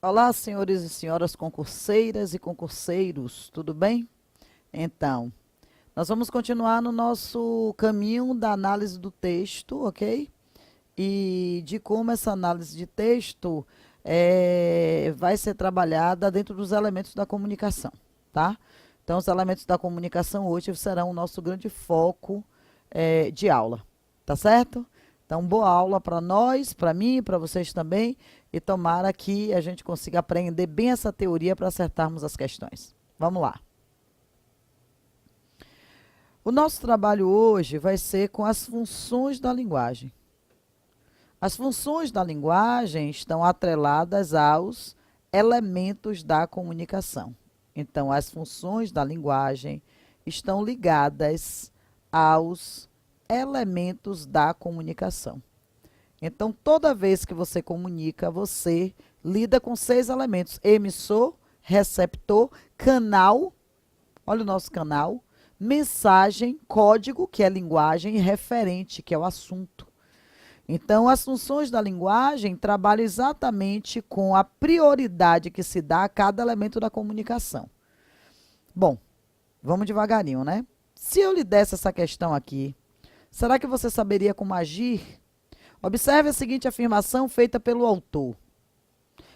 Olá, senhores e senhoras concurseiras e concurseiros, tudo bem? Então, nós vamos continuar no nosso caminho da análise do texto, ok? E de como essa análise de texto vai ser trabalhada dentro dos elementos da comunicação, tá? Então, os elementos da comunicação hoje serão o nosso grande foco de aula, tá certo? Então, boa aula para nós, para mim, para vocês também, e tomara que a gente consiga aprender bem essa teoria para acertarmos as questões. Vamos lá. O nosso trabalho hoje vai ser com as funções da linguagem. As funções da linguagem estão atreladas aos elementos da comunicação. Então, as funções da linguagem estão ligadas aos elementos da comunicação. Então, toda vez que você comunica, você lida com 6 elementos: emissor, receptor, canal, olha o nosso canal, mensagem, código, que é linguagem, e referente, que é o assunto. Então, as funções da linguagem trabalham exatamente com a prioridade que se dá a cada elemento da comunicação. Bom, vamos devagarinho, né? Se eu lhe desse essa questão aqui, será que você saberia como agir? Observe a seguinte afirmação feita pelo autor.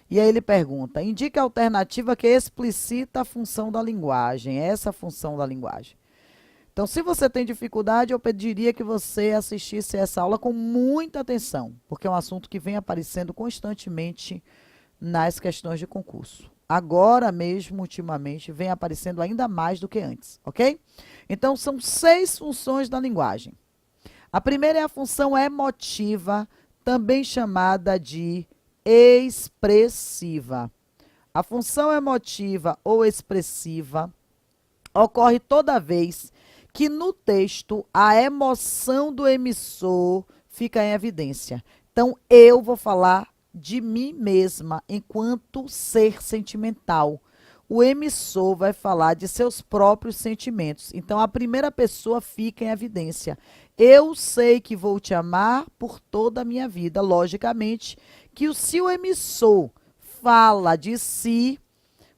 E aí ele pergunta: indique a alternativa que explicita a função da linguagem, essa função da linguagem. Então, se você tem dificuldade, eu pediria que você assistisse essa aula com muita atenção, porque é um assunto que vem aparecendo constantemente nas questões de concurso. Agora mesmo, ultimamente, vem aparecendo ainda mais do que antes, ok? Então, são 6 funções da linguagem. A primeira é a função emotiva, também chamada de expressiva. A função emotiva ou expressiva ocorre toda vez que no texto a emoção do emissor fica em evidência. Então, eu vou falar de mim mesma enquanto ser sentimental. O emissor vai falar de seus próprios sentimentos. Então, a primeira pessoa fica em evidência. Eu sei que vou te amar por toda a minha vida. Logicamente, que se o emissor fala de si,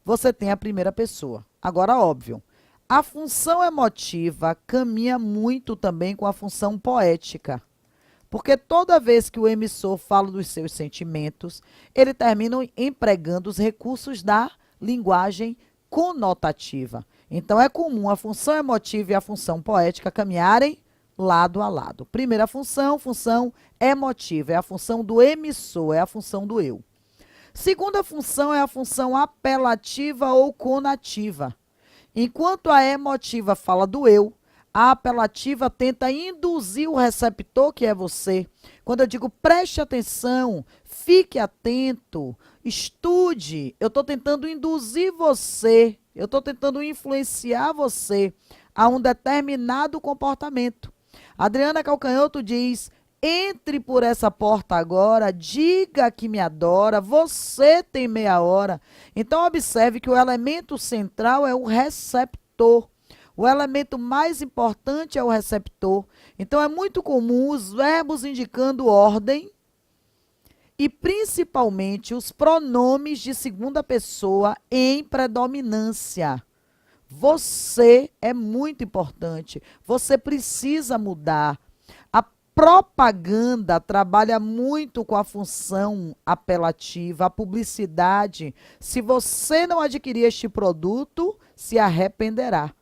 você tem a primeira pessoa. Agora, óbvio, a função emotiva caminha muito também com a função poética. Porque toda vez que o emissor fala dos seus sentimentos, ele termina empregando os recursos da linguagem conotativa. Então, é comum a função emotiva e a função poética caminharem lado a lado. Primeira função, função emotiva, é a função do emissor, é a função do eu. Segunda função é a função apelativa ou conativa. Enquanto a emotiva fala do eu, a apelativa tenta induzir o receptor, que é você. Quando eu digo preste atenção, fique atento, estude, eu estou tentando induzir você, eu estou tentando influenciar você a um determinado comportamento. Adriana Calcanhoto diz: entre por essa porta agora, diga que me adora, você tem meia hora. Então, observe que o elemento central é o receptor. O elemento mais importante é o receptor. Então, é muito comum os verbos indicando ordem e, principalmente, os pronomes de segunda pessoa em predominância. Você é muito importante. Você precisa mudar. A propaganda trabalha muito com a função apelativa, a publicidade. Se você não adquirir este produto, se arrependerá.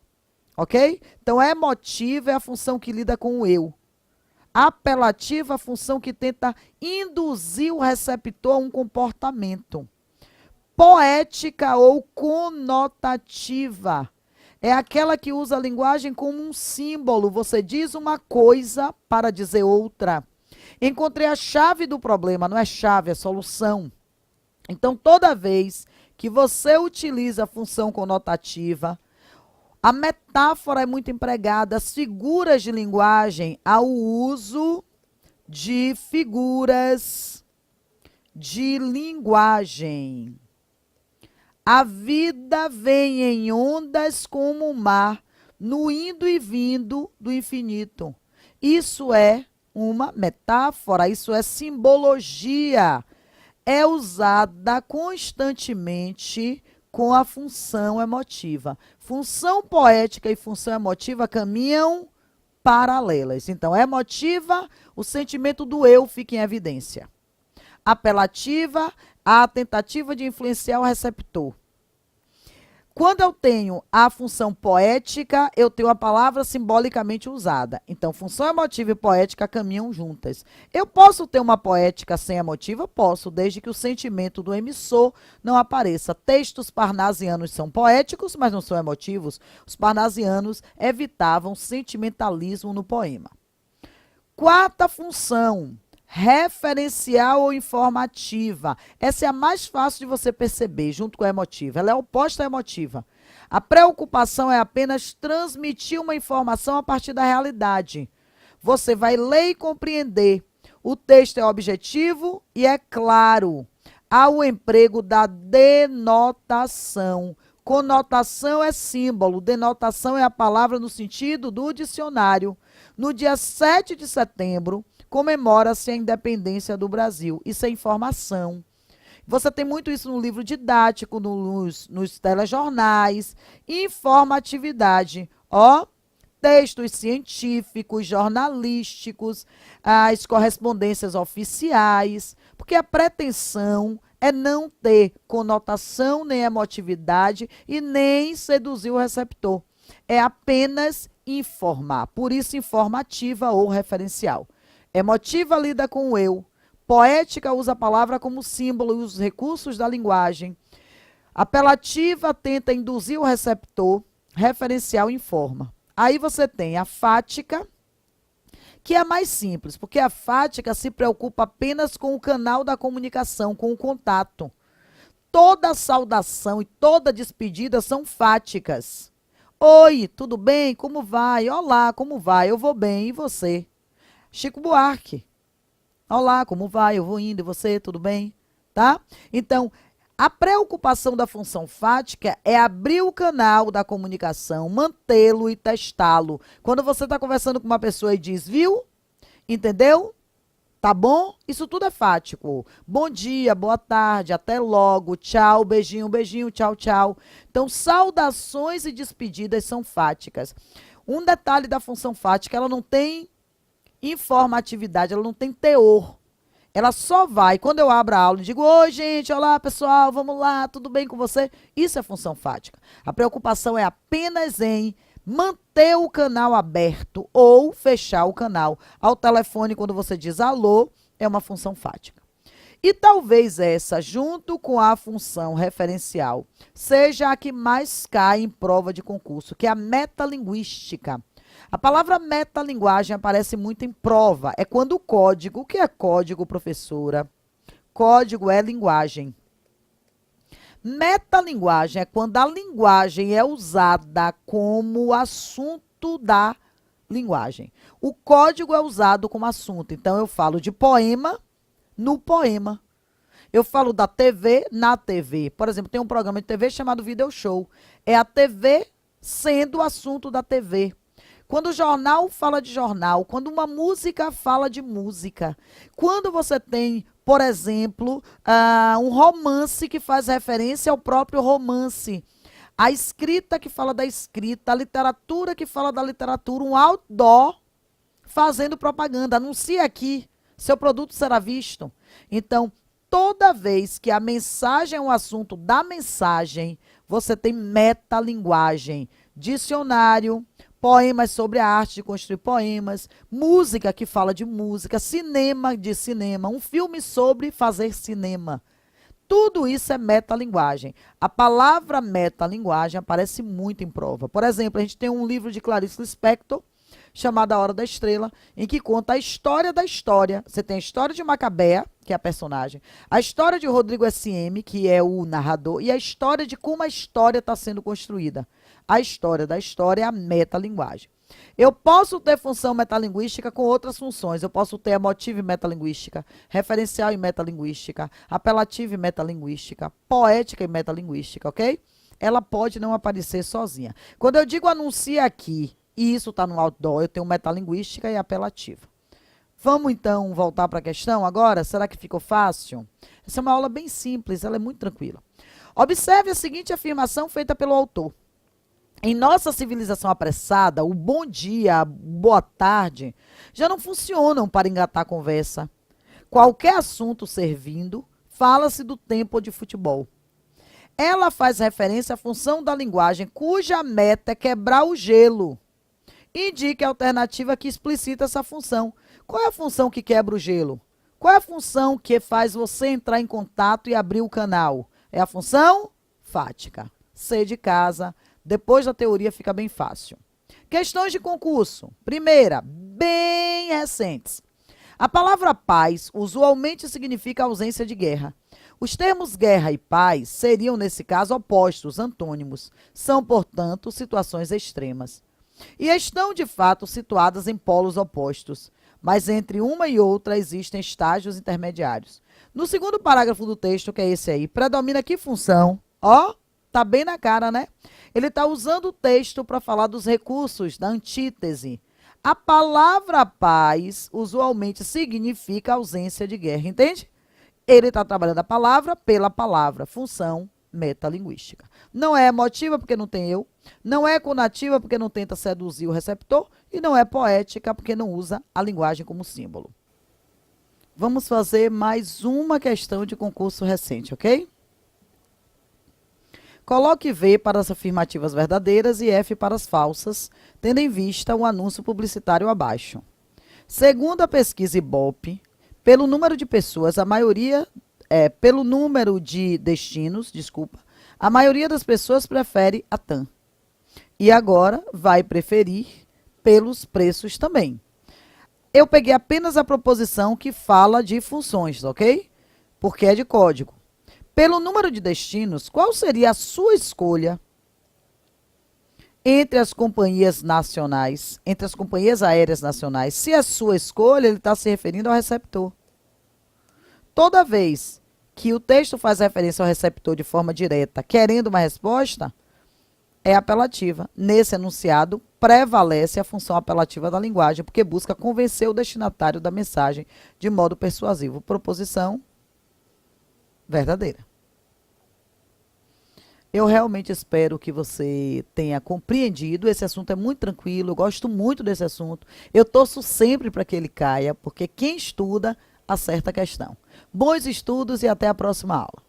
Ok? Então, emotiva é a função que lida com o eu. Apelativa é a função que tenta induzir o receptor a um comportamento. Poética ou conotativa é aquela que usa a linguagem como um símbolo. Você diz uma coisa para dizer outra. Encontrei a chave do problema, não é chave, é solução. Então, toda vez que você utiliza a função conotativa, a metáfora é muito empregada, as figuras de linguagem, há o uso de figuras de linguagem. A vida vem em ondas como o mar, no indo e vindo do infinito. Isso é uma metáfora, isso é simbologia. é usada constantemente com a função emotiva. Função poética e função emotiva caminham paralelas. Então, emotiva, o sentimento do eu fica em evidência. Apelativa, a tentativa de influenciar o receptor. Quando eu tenho a função poética, eu tenho a palavra simbolicamente usada. Então, função emotiva e poética caminham juntas. Eu posso ter uma poética sem emotiva? Posso, desde que o sentimento do emissor não apareça. Textos parnasianos são poéticos, mas não são emotivos. Os parnasianos evitavam sentimentalismo no poema. Quarta função, referencial ou informativa. Essa é a mais fácil de você perceber, junto com a emotiva. Ela é oposta à emotiva. A preocupação é apenas transmitir uma informação a partir da realidade. Você vai ler e compreender. O texto é objetivo e é claro. Há o emprego da denotação. Conotação é símbolo, denotação é a palavra no sentido do dicionário. No dia 7 de setembro, comemora-se a independência do Brasil. Isso é informação. Você tem muito isso no livro didático, nos telejornais. Informatividade. Ó, textos científicos, jornalísticos, as correspondências oficiais. Porque a pretensão é não ter conotação nem emotividade e nem seduzir o receptor. É apenas informar. Por isso, informativa ou referencial. Emotiva lida com o eu. Poética usa a palavra como símbolo e os recursos da linguagem. Apelativa tenta induzir o receptor. Referencial informa. Aí você tem a fática, que é mais simples, porque a fática se preocupa apenas com o canal da comunicação, com o contato. Toda saudação e toda despedida são fáticas. Oi, tudo bem? Como vai? Olá, como vai? Eu vou bem, e você? Chico Buarque. Olá, como vai? Eu vou indo, e você? Tudo bem? Tá? Então, a preocupação da função fática é abrir o canal da comunicação, mantê-lo e testá-lo. Quando você está conversando com uma pessoa e diz, viu? Entendeu? Tá bom? Isso tudo é fático. Bom dia, boa tarde, até logo, tchau, beijinho, beijinho, tchau, tchau. Então, saudações e despedidas são fáticas. Um detalhe da função fática, ela não tem informatividade, ela não tem teor. Ela só vai, quando eu abro a aula e digo, oi gente, olá pessoal, vamos lá, tudo bem com você? Isso é função fática. A preocupação é apenas em manter o canal aberto ou fechar o canal. Ao telefone, quando você diz alô, é uma função fática. E talvez essa, junto com a função referencial, seja a que mais cai em prova de concurso, que é a metalinguística. A palavra metalinguagem aparece muito em prova. É quando o código... O que é código, professora? Código é linguagem. Metalinguagem é quando a linguagem é usada como assunto da linguagem. O código é usado como assunto. Então, eu falo de poema no poema. Eu falo da TV na TV. Por exemplo, tem um programa de TV chamado Video Show. É a TV sendo o assunto da TV. Quando o jornal fala de jornal, quando uma música fala de música, quando você tem, por exemplo, um romance que faz referência ao próprio romance, a escrita que fala da escrita, a literatura que fala da literatura, um outdoor fazendo propaganda, anuncie aqui, seu produto será visto. Então, toda vez que a mensagem é um assunto da mensagem, você tem metalinguagem, dicionário, poemas sobre a arte de construir poemas, música que fala de música, cinema de cinema, um filme sobre fazer cinema. Tudo isso é metalinguagem. A palavra metalinguagem aparece muito em prova. Por exemplo, a gente tem um livro de Clarice Lispector, chamado A Hora da Estrela, em que conta a história da história. Você tem a história de Macabea, que é a personagem, a história de Rodrigo S.M., que é o narrador, e a história de como a história está sendo construída. A história da história é a metalinguagem. Eu posso ter função metalinguística com outras funções. Eu posso ter emotiva e metalinguística, referencial e metalinguística, apelativa e metalinguística, poética e metalinguística, ok? Ela pode não aparecer sozinha. Quando eu digo anuncia aqui, e isso está no outdoor, eu tenho metalinguística e apelativa. Vamos então voltar para a questão agora? Será que ficou fácil? Essa é uma aula bem simples, ela é muito tranquila. Observe a seguinte afirmação feita pelo autor. Em nossa civilização apressada, o bom dia, a boa tarde, já não funcionam para engatar a conversa. Qualquer assunto servindo, fala-se do tempo de futebol. Ela faz referência à função da linguagem cuja meta é quebrar o gelo. Indique a alternativa que explicita essa função. Qual é a função que quebra o gelo? Qual é a função que faz você entrar em contato e abrir o canal? É a função fática. C de casa. Depois da teoria fica bem fácil. Questões de concurso. Primeira, bem recentes. A palavra paz usualmente significa ausência de guerra. Os termos guerra e paz seriam, nesse caso, opostos, antônimos. São, portanto, situações extremas. E estão, de fato, situadas em polos opostos. Mas entre uma e outra existem estágios intermediários. No segundo parágrafo do texto, que é esse aí, predomina que função? Ó, tá bem na cara, né? Ele está usando o texto para falar dos recursos da antítese. A palavra paz usualmente significa ausência de guerra, entende? Ele está trabalhando a palavra pela palavra, função metalinguística. Não é emotiva porque não tem eu, não é conativa porque não tenta seduzir o receptor e não é poética porque não usa a linguagem como símbolo. Vamos fazer mais uma questão de concurso recente, ok? Coloque V para as afirmativas verdadeiras e F para as falsas, tendo em vista o anúncio publicitário abaixo. Segundo a pesquisa Ibope, pelo número de pessoas, pelo número de destinos, a maioria das pessoas prefere a TAM. E agora vai preferir pelos preços também. Eu peguei apenas a proposição que fala de funções, ok? Porque é de código. Pelo número de destinos, qual seria a sua escolha entre as companhias nacionais, entre as companhias aéreas nacionais? Se é sua escolha, ele está se referindo ao receptor. Toda vez que o texto faz referência ao receptor de forma direta, querendo uma resposta, é apelativa. Nesse enunciado, prevalece a função apelativa da linguagem, porque busca convencer o destinatário da mensagem de modo persuasivo. Proposição verdadeira. Eu realmente espero que você tenha compreendido. Esse assunto é muito tranquilo, eu gosto muito desse assunto. Eu torço sempre para que ele caia, porque quem estuda acerta a questão. Bons estudos e até a próxima aula.